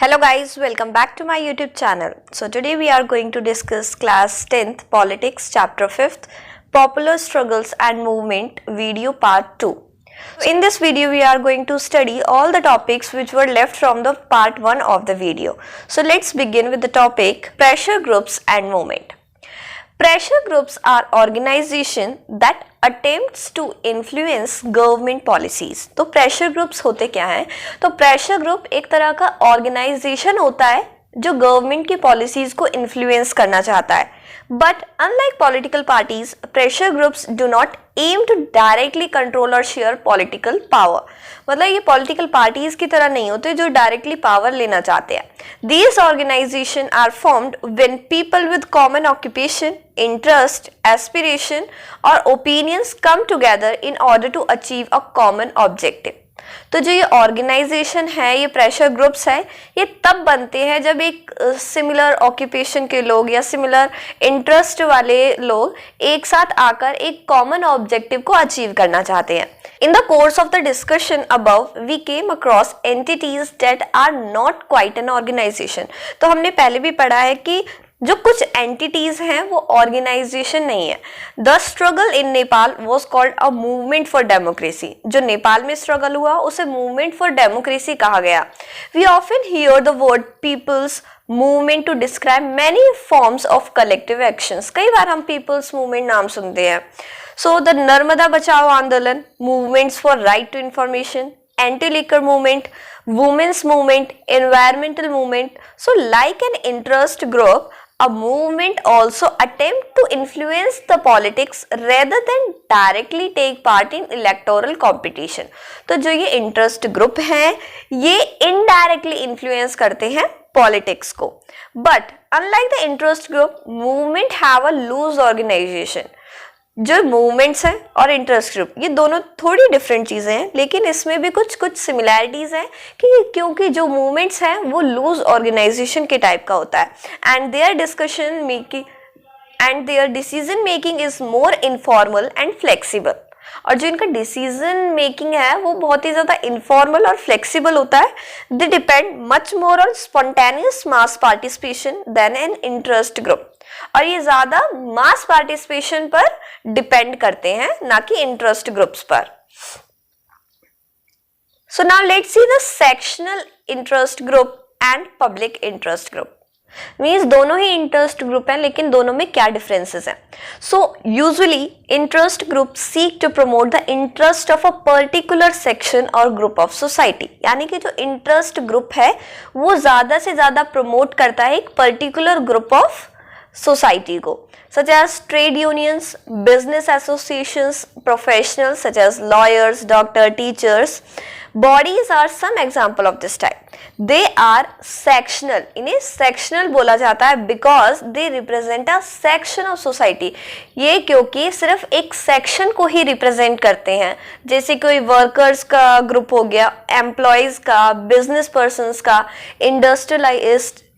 Hello guys, welcome back to my YouTube channel. So today we are going to discuss class 10th politics chapter 5th popular struggles and movement video part 2. In this video we are going to study all the topics which were left from the part 1 of the video. So let's begin with the topic pressure groups and movement. Pressure groups are organization that attempts to influence government policies. तो pressure groups होते क्या हैं? तो pressure group एक तरह का organisation होता है जो गवर्नमेंट की पॉलिसीज को इन्फ्लुएंस करना चाहता है. But unlike political parties, pressure groups do not aim to directly control or share political power. मतलब ये पॉलिटिकल पार्टीज की तरह नहीं होते जो डायरेक्टली पावर लेना चाहते हैं. These organizations are formed when people with common occupation, interest, aspiration or opinions come together in order to achieve a common objective. तो जो ये ऑर्गेनाइजेशन है, ये प्रेशर ग्रुप्स है, ये तब बनते हैं जब एक सिमिलर ऑक्यूपेशन के लोग या सिमिलर इंटरेस्ट वाले लोग एक साथ आकर एक कॉमन ऑब्जेक्टिव को अचीव करना चाहते हैं. In the course of the discussion above, we came across entities that are not quite an organization. तो हमने पहले भी पढ़ा है कि जो कुछ एंटिटीज हैं वो ऑर्गेनाइजेशन नहीं है. The struggle in Nepal was called a movement for democracy. जो नेपाल में स्ट्रगल हुआ उसे मूवमेंट फॉर डेमोक्रेसी कहा गया. We often hear the word people's movement to describe many forms of collective actions. कई बार हम पीपल्स मूवमेंट नाम सुनते हैं. So the Narmada Bachao Andolan, movements for right to information, anti-liquor movement, women's movement, environmental movement. So like an interest group, a movement also attempt to influence the politics rather than directly take part in electoral competition. तो जो ये interest group हैं, ये indirectly influence करते हैं politics को. But unlike the interest group, movement have a loose organization. जो movements हैं और इंटरेस्ट ग्रुप, ये दोनों थोड़ी डिफरेंट चीज़ें हैं, लेकिन इसमें भी कुछ सिमिलैरिटीज़ हैं कि क्योंकि जो मूवमेंट्स हैं वो लूज ऑर्गेनाइजेशन के टाइप का होता है and there decision making is more informal and flexible. और जो इनका डिसीजन मेकिंग है वो बहुत ही ज़्यादा इनफॉर्मल और फ्लेक्सिबल होता है. They depend much more on spontaneous mass participation than an interest group. और ये ज़्यादा मास पार्टिसिपेशन पर डिपेंड करते हैं, ना कि इंटरेस्ट ग्रुप्स पर. So now let's see the sectional interest group and public interest group. Means दोनों ही इंटरेस्ट ग्रुप हैं, लेकिन दोनों में क्या डिफरेंसेस हैं. So usually interest group seek to promote the interest of a particular section or group of society. यानी कि जो इंटरेस्ट ग्रुप है वो ज़्यादा से ज़्यादा प्रमोट करता है एक पर्टिकुलर ग्रुप ऑफ society को, such as trade unions, business associations, professionals such as lawyers, doctor, teachers. Bodies are some example of this type. They are sectional. इन्हें sectional बोला जाता है because they represent a section of society. ये क्योंकि सिर्फ एक section को ही represent करते हैं. जैसे कोई workers का group हो गया, employees का, business persons का,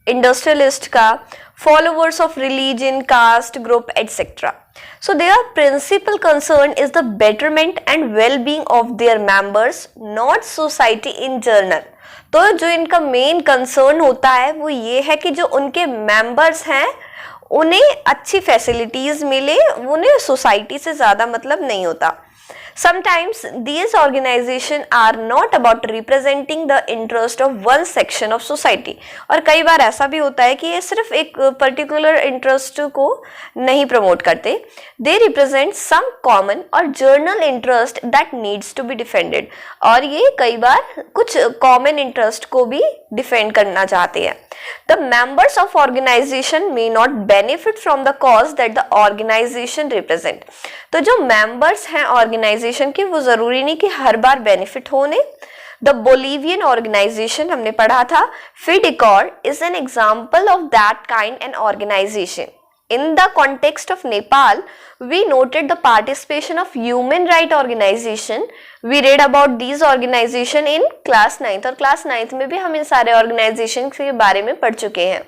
industrialist का, followers of religion, caste, group, etc. So their principal concern is the betterment and well-being of their members, not society in general. तो जो इनका मेन कंसर्न होता है वो ये है कि जो उनके मेंबर्स हैं उन्हें अच्छी फैसिलिटीज मिले, उन्हें सोसाइटी से ज़्यादा मतलब नहीं होता. Sometimes these organizations are not about representing the interest of one section of society. और कई बार ऐसा भी होता है कि ये सिर्फ एक पर्टिकुलर इंटरेस्ट को नहीं प्रमोट करते. They represent some common और journal interest that needs to be defended. और ये कई बार कुछ common interest को भी defend करना चाहते हैं. The members of organization may not benefit from the cause that the organization represent. तो जो members हैं organization के वो ज़रूरी नहीं कि हर बार benefit होने. The Bolivian organization हमने पढ़ा था, FIDICOR is an example of that kind an organization. In the context of Nepal, we noted the participation of human rights organization. We read about these organization in class 9th और class 9th में भी हम इन सारे organization के बारे में पढ़ चुके हैं.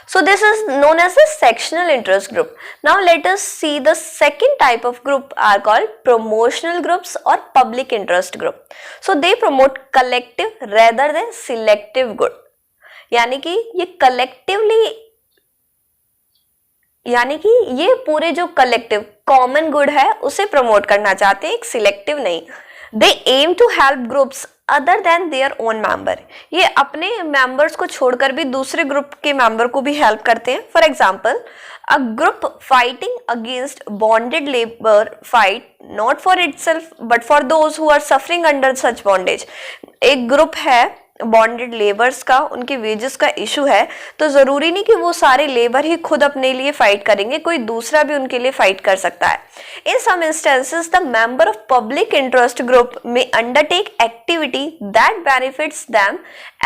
So this is known as a sectional interest group. Now let us see the second type of group are called promotional groups or public interest group. So they promote collective rather than selective good. यानी कि ये collectively, यानी कि ये पूरे जो collective common good है उसे प्रमोट करना चाहते हैं, एक सिलेक्टिव नहीं। They aim to help groups other than their own member, ये अपने मेंबर्स को छोड़कर भी दूसरे ग्रुप के मेंबर को भी हेल्प करते हैं। For example, a group fighting against bonded labour fight not for itself but for those who are suffering under such bondage. एक ग्रुप है बॉन्डेड लेबर्स का, उनके वेजेस का इशू है, तो जरूरी नहीं कि वो सारे लेबर ही खुद अपने लिए फाइट करेंगे, कोई दूसरा भी उनके लिए फाइट कर सकता है। In some instances the member of public interest group में undertake activity that benefits them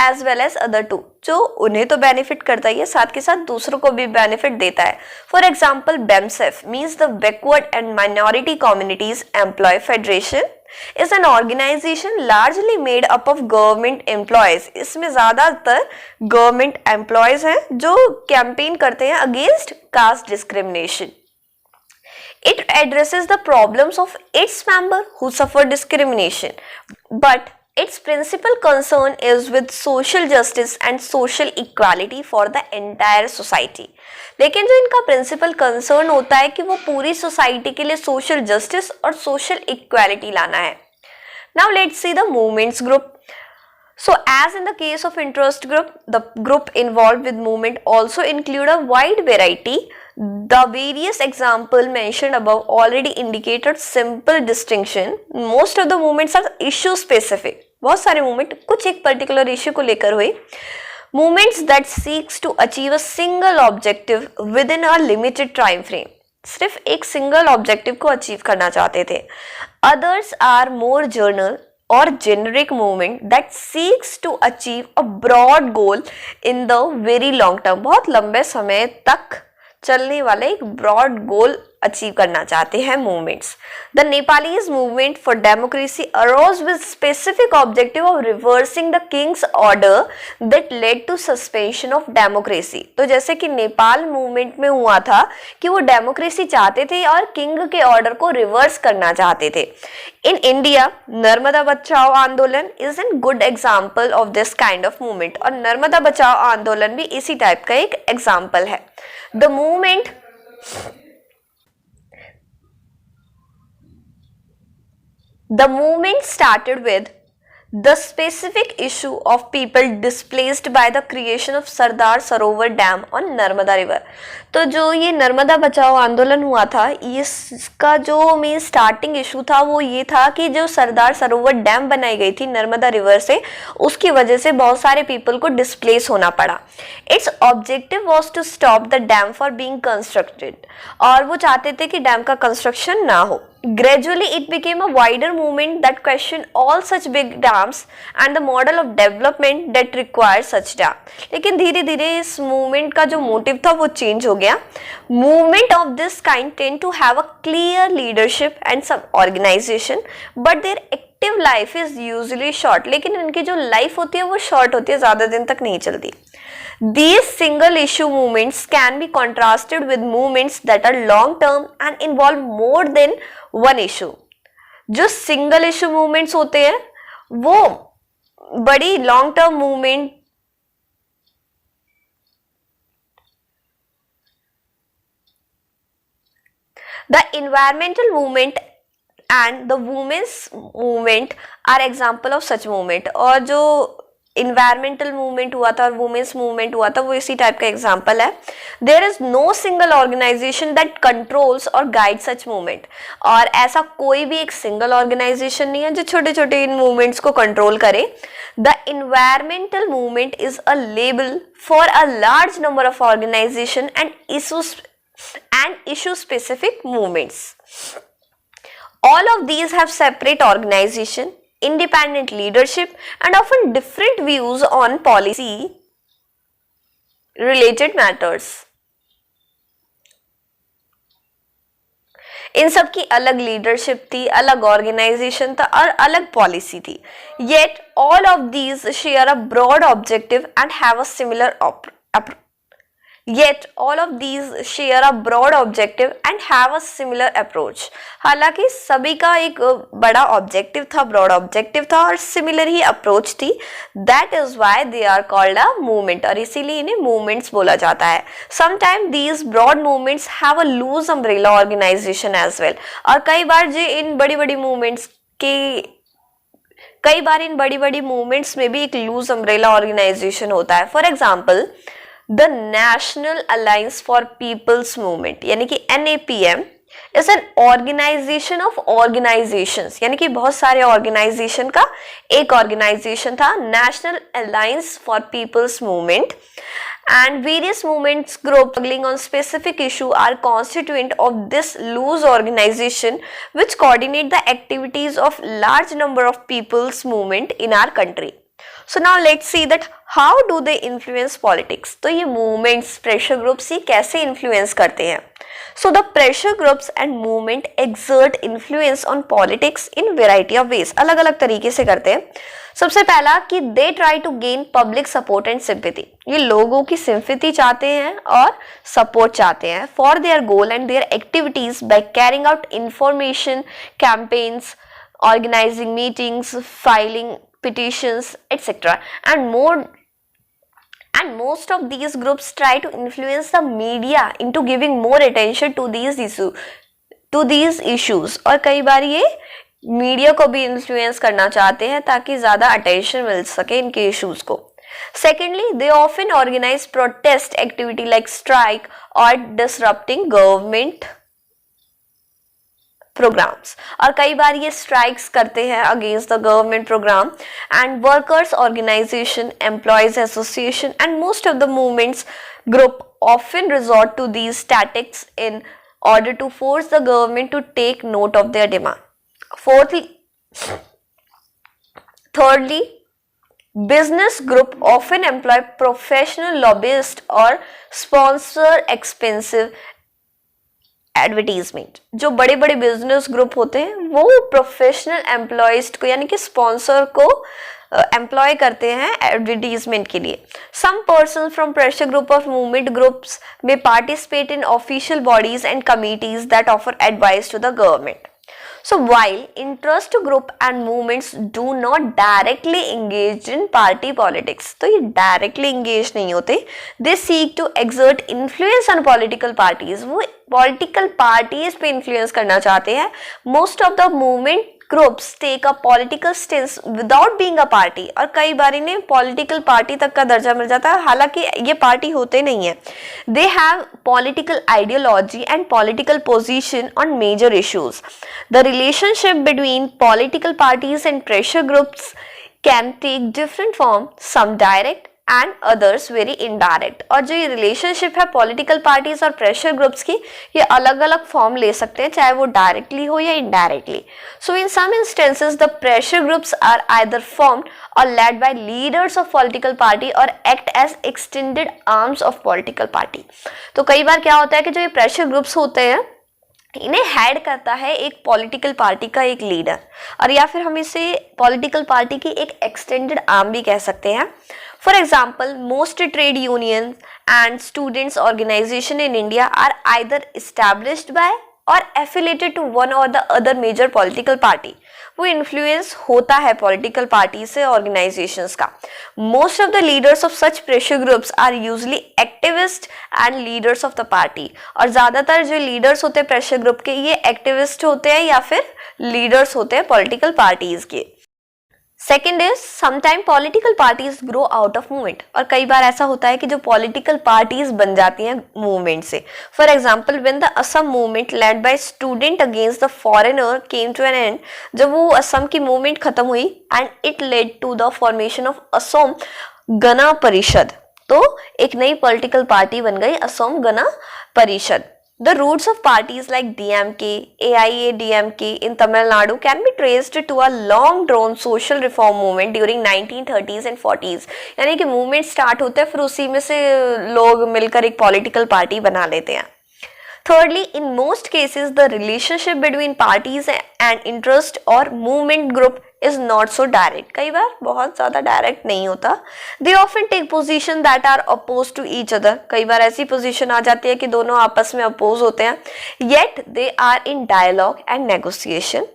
as well as other too, जो उन्हें तो बेनिफिट करता ही है, साथ के साथ दूसरों को भी बेनिफिट देता है। For example, BAMCEF means the backward and minority communities employ federation is an organization largely made up of government employees। इसमें ज्यादातर गवर्नमेंट एम्प्लॉयज हैं जो कैंपेन करते हैं against caste discrimination. It addresses the problems of its member who suffer discrimination, but its principal concern is with social justice and social equality for the entire society। लेकिन जो इनका principal concern होता है कि वो पूरी सोसाइटी के लिए सोशल जस्टिस और सोशल इक्वालिटी लाना है। Now let's see the movements group. So as in the case of interest group, the group involved with movement also include a wide variety. The various example mentioned above already indicated simple distinction. Most of the movements are issue specific। बहुत सारे movement कुछ एक particular issue को लेकर हुए। Movements that seeks to achieve a single objective within a limited time frame, सिर्फ एक single objective को अचीव करना चाहते थे। Others are more general or generic movement that seeks to achieve a broad goal in the very long term। बहुत लंबे समय तक चलने वाले एक ब्रॉड गोल अचीव करना चाहते हैं movements. The Nepalese movement for democracy arose with specific objective of reversing the king's order that led to suspension of democracy. तो जैसे कि नेपाल मूवमेंट में हुआ था कि वो डेमोक्रेसी चाहते थे और किंग के ऑर्डर को रिवर्स करना चाहते थे। इन इंडिया नर्मदा बचाओ आंदोलन is an good example of this kind of movement, और नर्मदा बचाओ आंदोलन भी इसी टाइप का एक एग्जाम्पल है। The movement started with the specific issue of people displaced by the creation of Sardar Sarovar dam on Narmada river. तो जो ये नर्मदा बचाओ आंदोलन हुआ था, इसका जो मेन स्टार्टिंग इशू था वो ये था कि जो सरदार सरोवर डैम बनाई गई थी नर्मदा रिवर से, उसकी वजह से बहुत सारे पीपल को डिस्प्लेस होना पड़ा। Its objective was to stop the dam for being constructed, और वो चाहते थे कि डैम का कंस्ट्रक्शन ना हो। Gradually it became a wider movement that questioned all such big dams and the model of development that required such dam। लेकिन धीरे धीरे इस मूवमेंट का जो मोटिव था वो चेंज हो गया। Movement of this kind tend to have a clear leadership and some organization, but their active life is usually short। लेकिन इनकी जो लाइफ होती है वो शॉर्ट होती है, ज्यादा दिन तक नहीं चलती। These single issue movements can be contrasted with movements that are long term and involve more than one issue। जो single issue movements होते हैं वो बड़ी long term movement the environmental movement and the women's movement are example of such movement। और जो environmental movement हुआ था और वुमेन्स मूवमेंट हुआ था वो इसी टाइप का एग्जाम्पल है। There is no single organisation that controls or guide such movement, और ऐसा कोई भी एक सिंगल ऑर्गेनाइजेशन नहीं है जो छोटे छोटे इन मूवमेंट्स को कंट्रोल करे। The environmental movement is a label for a large number of organisation and issue specific movements। All of these have separate organization, independent leadership and often different views on policy related matters। इन सब की अलग leadership थी, अलग organisation था और अलग policy थी। Yet all of these share a broad objective and have a similar approach। Yet all of these share a broad objective and have a similar approach. हालांकि सभी का एक बड़ा ऑब्जेक्टिव था, ब्रॉड ऑब्जेक्टिव था और सिमिलर ही approach थी. That is why they are called a movement और इसीलिए इन्हें movements बोला जाता है. Sometimes these broad movements have a loose umbrella organization as well. और कई बार इन बड़ी बड़ी मूवमेंट्स में भी एक लूज अम्ब्रेला ऑर्गेनाइजेशन होता है. For example the national alliance for people's movement यानी कि NAPM is an organisation of organisations, यानी कि बहुत सारे ऑर्गेनाइजेशन का एक ऑर्गेनाइजेशन था, national alliance for people's movement. And various movements groups struggling on specific issue are constituent of this loose organization which coordinate the activities of large number of people's movement in our country. So now let's see that how do they influence politics. तो ये movements pressure groups ही कैसे influence करते हैं. So the pressure groups and movement exert influence on politics in variety of ways. अलग अलग तरीके से करते हैं. सबसे पहला कि they try to gain public support and sympathy. ये लोगों की सिंपैथी चाहते हैं और सपोर्ट चाहते हैं for their goal and their activities by carrying out information campaigns, organising meetings, filing petitions etcetera and more. And most of these groups try to influence the media into giving more attention to these issues. और कई बार ये media को भी influence करना चाहते हैं ताकि ज्यादा अटेंशन मिल सके इनके इश्यूज को. Secondly they often organise protest activity like strike or disrupting government programmes. और कई बार ये स्ट्राइक्स करते हैं against the government programme. And workers organisation, employees association and most of the movements group often resort to these tactics in order to force the government to take note of their demand. Thirdly, business group often employ professional lobbyists or sponsor expensive advertisement. जो बड़े बड़े business group होते हैं वो professional employees को यानी कि sponsor को एम्प्लॉय करते हैं एडवर्टीजमेंट के लिए. Some person from pressure group of movement groups में participate in official bodies and committees that offer advice to the government. So while interest group and movements do not directly engage in party politics, तो ये directly engage नहीं होते, they seek to exert influence on political parties. वो political parties पे influence करना चाहते हैं. Most of the movement groups take a political stance without being a party. और कई बार इन्हें political party तक का दर्जा मिल जाता है, हालांकि ये पार्टी होते नहीं है. They have political ideology and political position on major issues. The relationship between political parties and pressure groups can take different form, some direct and others very indirect. और जो ये रिलेशनशिप है पॉलिटिकल पार्टीज और pressure groups की, ये अलग अलग form ले सकते हैं, चाहे वो डायरेक्टली हो या indirectly. So in some instances the pressure groups are either formed और led by leaders of political party और act as extended arms of political party. तो कई बार क्या होता है कि जो ये प्रेशर ग्रुप्स होते हैं इन्हें हेड करता है एक पॉलिटिकल पार्टी का एक लीडर, और या फिर हम इसे पॉलिटिकल पार्टी की एक एक्सटेंडेड आर्म भी कह सकते हैं. For example, most trade unions and students organization in India are either established by or affiliated to one or the other major political party. वो influence होता है political party से organizations का. Most of the leaders of such pressure groups are usually activists and leaders of the party. और ज़्यादातर जो leaders होते हैं pressure group के, ये activist होते हैं या फिर leaders होते हैं political parties के. Second is sometime political parties grow out of movement. और कई बार ऐसा होता है कि जो पॉलिटिकल पार्टीज बन जाती हैं मूवमेंट से. For example when the Assam movement led by student against the foreigner came to an end, जब वो असम की मूवमेंट खत्म हुई and it led to the formation of Assam Gana Parishad. तो एक नई पॉलिटिकल पार्टी बन गई असम गण परिषद. The roots of parties like DMK, AIADMK in Tamil Nadu can be traced to a long-drawn social reform movement during 1930s and 40s. यानी कि movement start होता है फिर उसी में से लोग मिलकर एक पॉलिटिकल पार्टी बना लेते हैं. Thirdly, in most cases, the relationship between parties and interest or movement group is not so direct. कई बार बहुत ज़्यादा डायरेक्ट नहीं होता. They often take position that are opposed to each other. कई बार ऐसी पोजीशन आ जाती है कि दोनों आपस में अपोज होते हैं. Yet they are in dialogue and negotiation.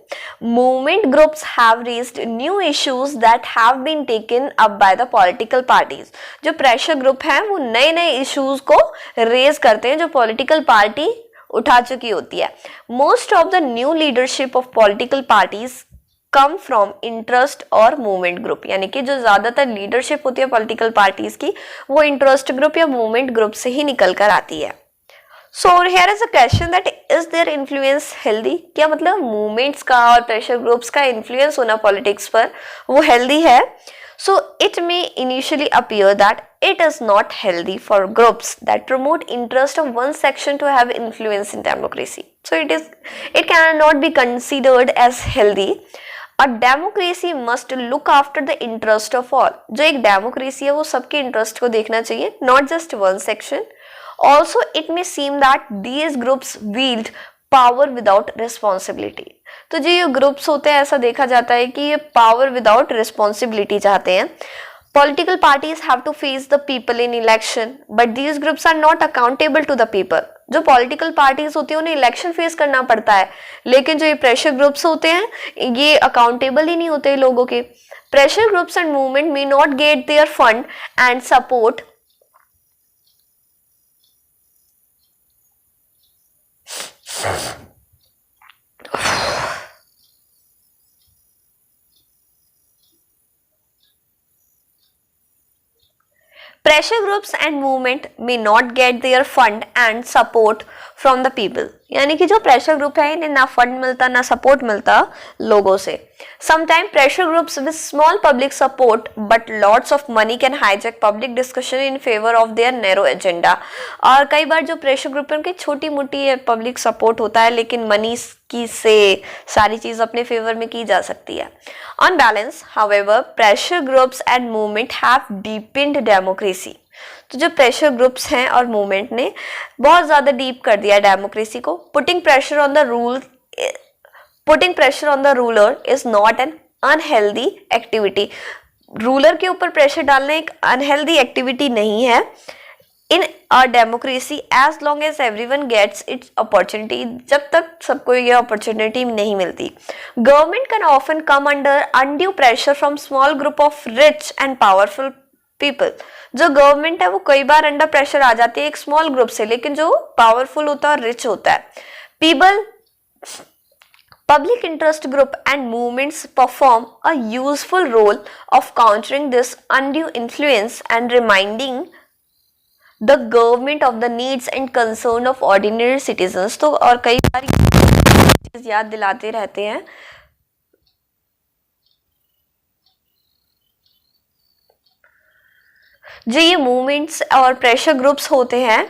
Movement groups have raised new issues that have been taken up by the political parties. जो प्रेशर ग्रुप हैं वो नए नए इश्यूज को रेज करते हैं जो पॉलिटिकल पार्टी उठा चुकी होती है. Most of the new leadership of political parties come from interest और मूवमेंट ग्रुप. यानी कि जो ज्यादातर लीडरशिप होती है पॉलिटिकल पार्टीज की वो इंटरेस्ट ग्रुप या मूवमेंट ग्रुप से ही निकल कर आती है. So here is a question that is their influence healthy. क्या मतलब मूवमेंट्स का और प्रेशर ग्रुप्स का इन्फ्लुएंस होना पॉलिटिक्स पर वो हेल्दी है? So it may initially appear that it is not healthy for groups that promote interest of one section to have influence in democracy. So it cannot be considered as healthy. A democracy must look after the interest of all. जो एक democracy है वो सबके interest को देखना चाहिए, not just one section. Also, it may seem that these groups wield power without responsibility. तो जो ये ग्रुप्स होते हैं ऐसा देखा जाता है कि ये पावर विदाउट रिस्पॉन्सिबिलिटी चाहते हैं. Political parties have to face the people in election but these groups are not accountable to the people. जो पॉलिटिकल पार्टीज होती है उन्हें इलेक्शन फेस करना पड़ता है लेकिन जो ये प्रेशर ग्रुप्स होते हैं ये अकाउंटेबल ही नहीं होते लोगों के. Pressure groups and movement may not get their fund and support Pressure groups and movement may not get their fund and support from the people. यानी कि जो प्रेशर ग्रुप है इन्हें ना फंड मिलता ना सपोर्ट मिलता लोगों से. Sometimes pressure groups with small public support but lots of money can hijack public discussion in favor of their narrow agenda. और कई बार जो प्रेशर ग्रुप है उनकी छोटी मोटी पब्लिक सपोर्ट होता है लेकिन मनी की से सारी चीज अपने फेवर में की जा सकती है. On balance, however, pressure groups and movement have deepened democracy. तो जो प्रेशर ग्रुप्स हैं और मूवमेंट ने बहुत ज्यादा डीप कर दिया डेमोक्रेसी को. Putting pressure on the ruler is not an unhealthy activity. Ruler के ऊपर प्रेशर डालना एक अनहेल्दी एक्टिविटी नहीं है in a democracy as long as everyone gets its opportunity. जब तक सबको ये अपॉर्चुनिटी नहीं मिलती. Government can often come under undue pressure from small group of rich and powerful people. जो गवर्नमेंट है वो कई बार अंडर प्रेशर आ जाती है एक स्मॉल ग्रुप से लेकिन जो पावरफुल होता है और रिच होता है. Public interest group and movements perform a useful role of countering this undue influence and reminding the government of the needs and concern of ordinary citizens. तो और कई बार याद दिलाते रहते हैं. जो ये मूवमेंट्स और प्रेशर ग्रुप्स होते हैं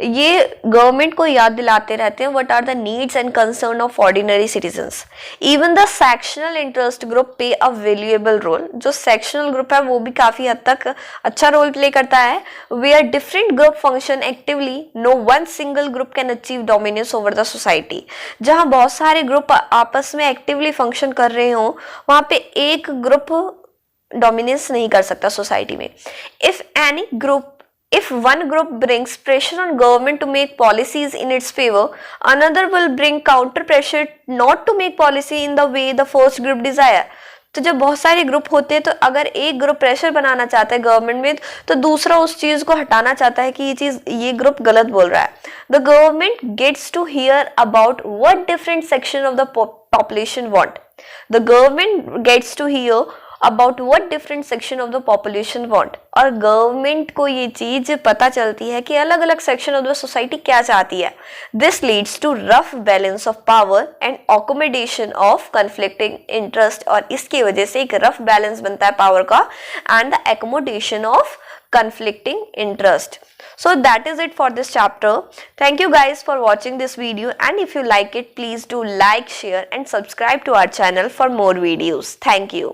ये गवर्नमेंट को याद दिलाते रहते हैं what are the needs and concern of ordinary citizens. Even the sectional interest group play a valuable role. जो सेक्शनल ग्रुप है वो भी काफी हद तक अच्छा रोल प्ले करता है. Where different group function actively no one single group can achieve dominance over the society. जहां बहुत सारे ग्रुप आपस में एक्टिवली फंक्शन कर रहे हो वहां पे एक ग्रुप डोमिनेंस नहीं कर सकता सोसाइटी में. If one group brings pressure on government to make policies in its favor, another will bring counter pressure not to make policy in the way the first group desire. तो जब बहुत सारे group होते हैं तो अगर एक ग्रुप प्रेशर बनाना चाहता है गवर्नमेंट में तो दूसरा उस चीज को हटाना चाहता है कि ये ग्रुप गलत बोल रहा है. The government gets to hear about what different section of the population want. The government gets to hear about what different section of the population want. और गवर्नमेंट को ये चीज पता चलती है कि अलग अलग सेक्शन ऑफ द सोसाइटी क्या चाहती है. This leads to rough balance of power and accommodation of conflicting interest. और इसकी वजह से एक रफ बैलेंस बनता है पावर का and the accommodation of conflicting interest. So that is it for this chapter. Thank you guys for watching this video, and if you like it please do like, share and subscribe to our channel for more videos. Thank you.